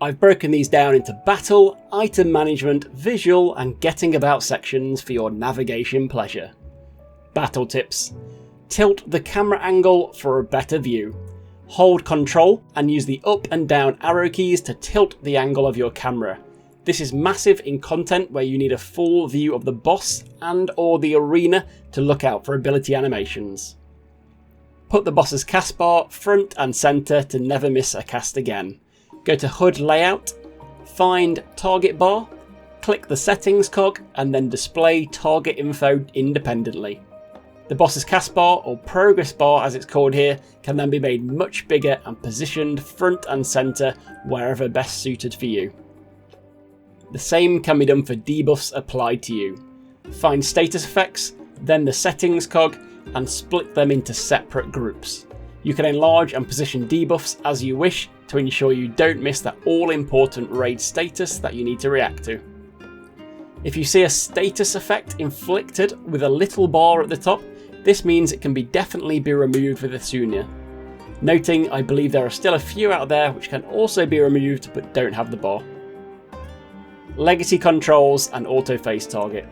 I've broken these down into battle, item management, visual and getting about sections for your navigation pleasure. Battle tips. Tilt the camera angle for a better view. Hold Control and use the up and down arrow keys to tilt the angle of your camera. This is massive in content where you need a full view of the boss and or the arena to look out for ability animations. Put the boss's cast bar front and centre to never miss a cast again. Go to HUD Layout, find Target Bar, click the Settings cog and then display target info independently. The boss's cast bar, or progress bar as it's called here, can then be made much bigger and positioned front and centre wherever best suited for you. The same can be done for debuffs applied to you. Find status effects, then the settings cog, and split them into separate groups. You can enlarge and position debuffs as you wish to ensure you don't miss that all-important raid status that you need to react to. If you see a status effect inflicted with a little bar at the top, this means it can definitely be removed with Asunia. Noting, I believe there are still a few out there which can also be removed but don't have the bar. Legacy controls and auto face target.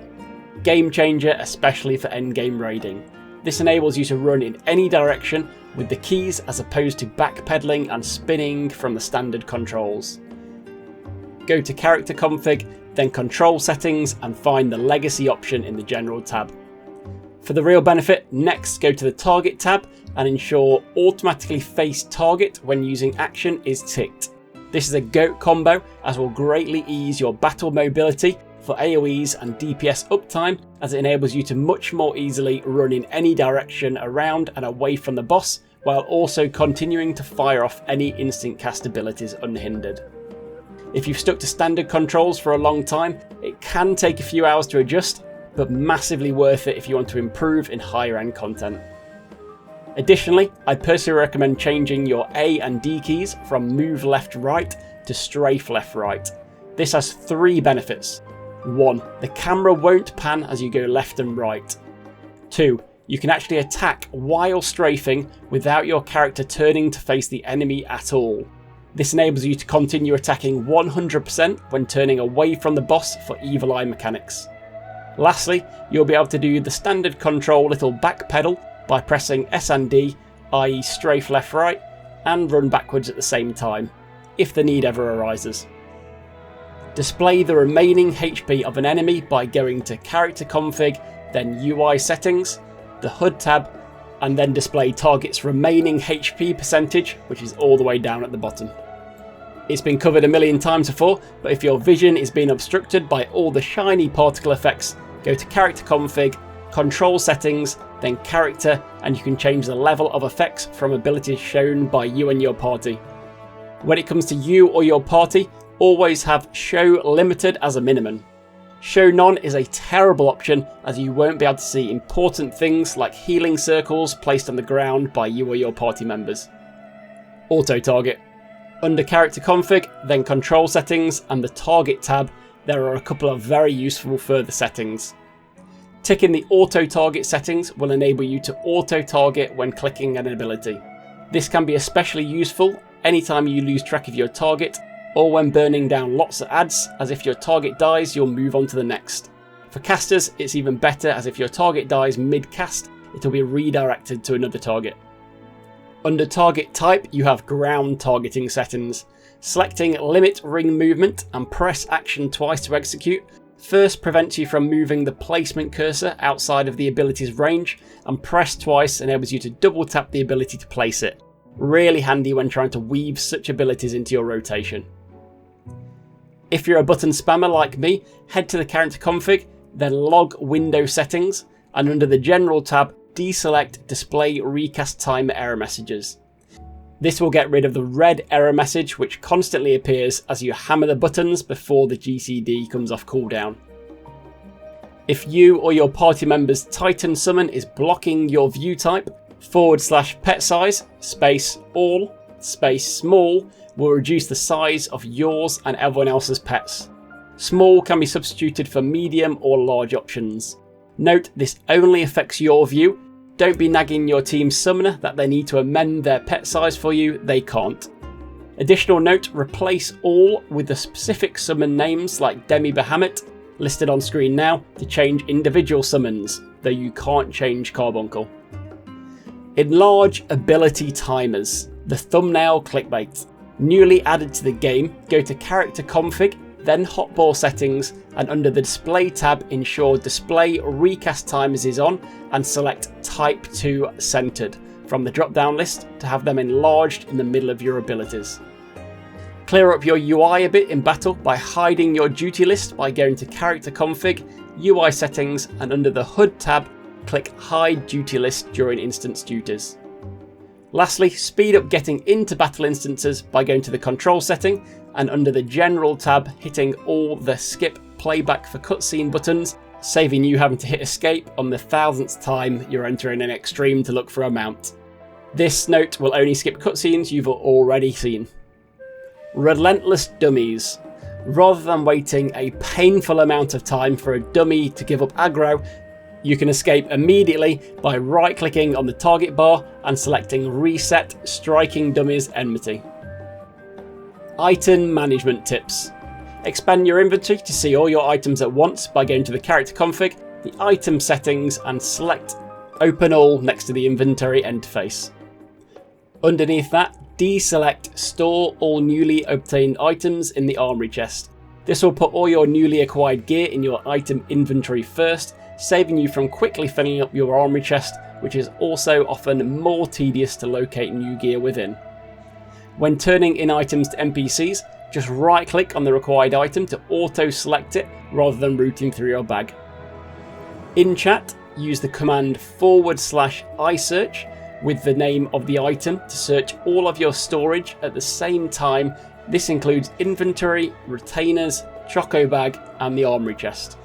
Game changer, especially for endgame raiding. This enables you to run in any direction with the keys as opposed to backpedaling and spinning from the standard controls. Go to character config, then control settings and find the legacy option in the general tab. For the real benefit, next go to the target tab and ensure automatically face target when using action is ticked. This is a GOAT combo as will greatly ease your battle mobility for AoEs and DPS uptime, as it enables you to much more easily run in any direction around and away from the boss while also continuing to fire off any instant cast abilities unhindered. If you've stuck to standard controls for a long time, it can take a few hours to adjust, but massively worth it if you want to improve in higher end content. Additionally, I personally recommend changing your A and D keys from move left right to strafe left right. This has 3 benefits. 1. The camera won't pan as you go left and right. 2. You can actually attack while strafing without your character turning to face the enemy at all. This enables you to continue attacking 100% when turning away from the boss for evil eye mechanics. Lastly, you'll be able to do the standard control little back pedal by pressing S and D, i.e. strafe left right, and run backwards at the same time, if the need ever arises. Display the remaining HP of an enemy by going to character config, then UI settings, the HUD tab, and then display target's remaining HP percentage, which is all the way down at the bottom. It's been covered a million times before, but if your vision is being obstructed by all the shiny particle effects, go to character config, control settings, then character, and you can change the level of effects from abilities shown by you and your party. When it comes to you or your party, always have show limited as a minimum. Show none is a terrible option as you won't be able to see important things like healing circles placed on the ground by you or your party members. Auto target. Under character config, then control settings and the target tab, there are a couple of very useful further settings. Ticking the auto target settings will enable you to auto target when clicking an ability. This can be especially useful anytime you lose track of your target or when burning down lots of ads, as if your target dies you'll move on to the next. For casters it's even better, as if your target dies mid-cast it'll be redirected to another target. Under target type you have ground targeting settings. Selecting limit ring movement and press action twice to execute first prevents you from moving the placement cursor outside of the ability's range, and press twice enables you to double tap the ability to place it. Really handy when trying to weave such abilities into your rotation. If you're a button spammer like me, head to the character config, then log window settings, and under the general tab, deselect display recast timer error messages. This will get rid of the red error message which constantly appears as you hammer the buttons before the GCD comes off cooldown. If you or your party member's Titan summon is blocking your view type, /pet size space all space small will reduce the size of yours and everyone else's pets. Small can be substituted for medium or large options. Note this only affects your view. Don't be nagging your team's summoner that they need to amend their pet size for you, they can't. Additional note, replace all with the specific summon names like Demi Bahamut, listed on screen now, to change individual summons, though you can't change Carbuncle. Enlarge ability timers, the thumbnail clickbait. Newly added to the game, go to character config, then hotbar settings, and under the display tab ensure display recast timers is on and select type 2 centered from the drop down list to have them enlarged in the middle of your abilities. Clear up your UI a bit in battle by hiding your duty list by going to character config, UI settings, and under the HUD tab click hide duty list during instance duties. Lastly, speed up getting into battle instances by going to the control setting and under the general tab hitting all the skip playback for cutscene buttons, saving you having to hit escape on the 1000th time you're entering an extreme to look for a mount. This note will only skip cutscenes you've already seen. Relentless dummies. Rather than waiting a painful amount of time for a dummy to give up aggro, you can escape immediately by right clicking on the target bar and selecting Reset Striking Dummies Enmity. Item management tips. Expand your inventory to see all your items at once by going to the character config, the item settings, and select Open All next to the inventory interface. Underneath that, deselect Store All Newly Obtained Items in the Armory chest. This will put all your newly acquired gear in your item inventory first, saving you from quickly filling up your armory chest, which is also often more tedious to locate new gear within. When turning in items to NPCs, just right click on the required item to auto select it rather than routing through your bag. In chat, use the command /isearch with the name of the item to search all of your storage at the same time. This includes inventory, retainers, choco bag, and the armory chest.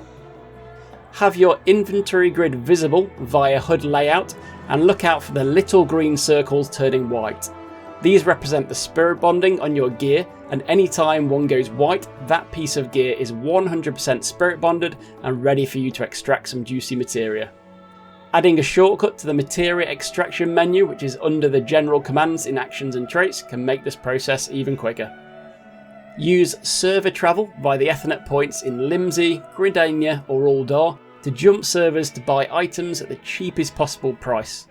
Have your inventory grid visible via HUD layout and look out for the little green circles turning white. These represent the spirit bonding on your gear, and anytime one goes white, that piece of gear is 100% spirit bonded and ready for you to extract some juicy materia. Adding a shortcut to the materia extraction menu, which is under the general commands in actions and traits, can make this process even quicker. Use server travel via the Ethernet points in Limsey, Gridania or Uldar to jump servers to buy items at the cheapest possible price.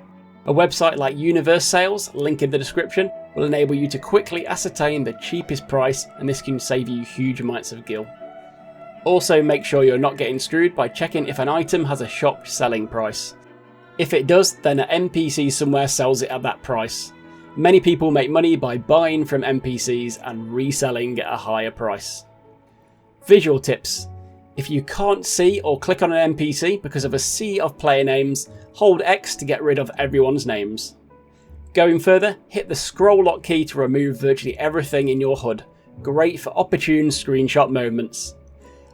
A website like Universe Sales, link in the description, will enable you to quickly ascertain the cheapest price, and this can save you huge amounts of gil. Also, make sure you're not getting screwed by checking if an item has a shop selling price. If it does, then an NPC somewhere sells it at that price. Many people make money by buying from NPCs and reselling at a higher price. Visual tips. If you can't see or click on an NPC because of a sea of player names, hold X to get rid of everyone's names. Going further, hit the scroll lock key to remove virtually everything in your HUD. Great for opportune screenshot moments.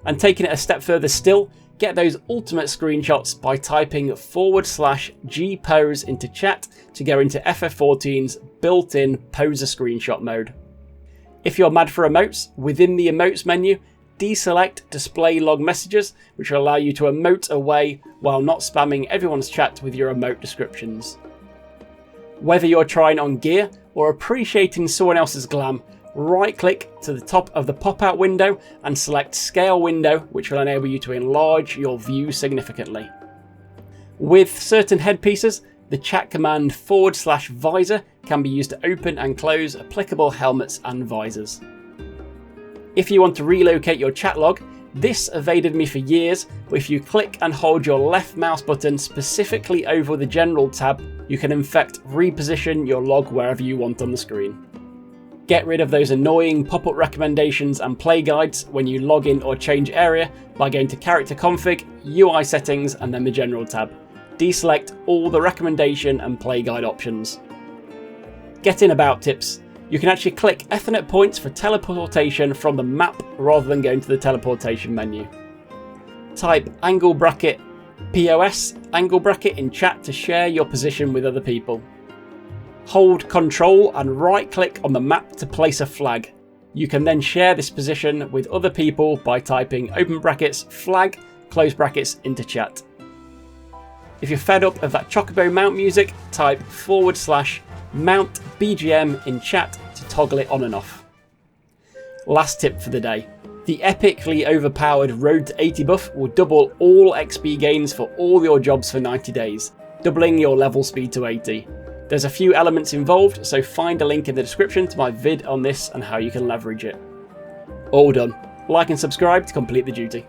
And taking it a step further still, get those ultimate screenshots by typing /gpose into chat to go into FF14's built-in poser screenshot mode. If you're mad for emotes, within the emotes menu, deselect display log messages, which will allow you to emote away while not spamming everyone's chat with your emote descriptions. Whether you're trying on gear or appreciating someone else's glam, right click to the top of the pop-out window and select Scale Window, which will enable you to enlarge your view significantly. With certain headpieces, the chat command /visor can be used to open and close applicable helmets and visors. If you want to relocate your chat log, this evaded me for years, but if you click and hold your left mouse button specifically over the General tab, you can in fact reposition your log wherever you want on the screen. Get rid of those annoying pop-up recommendations and play guides when you log in or change area by going to Character Config, UI Settings, and then the General tab. Deselect all the recommendation and play guide options. Getting about tips. You can actually click Ethernet points for teleportation from the map rather than going to the teleportation menu. Type !POS in chat to share your position with other people. Hold Control and right click on the map to place a flag. You can then share this position with other people by typing (flag) into chat. If you're fed up of that Chocobo mount music, type /mount BGM in chat to toggle it on and off. Last tip for the day. The epically overpowered Road to 80 buff will double all XP gains for all your jobs for 90 days, doubling your level speed to 80. There's a few elements involved, so find a link in the description to my vid on this and how you can leverage it. All done. Like and subscribe to complete the duty.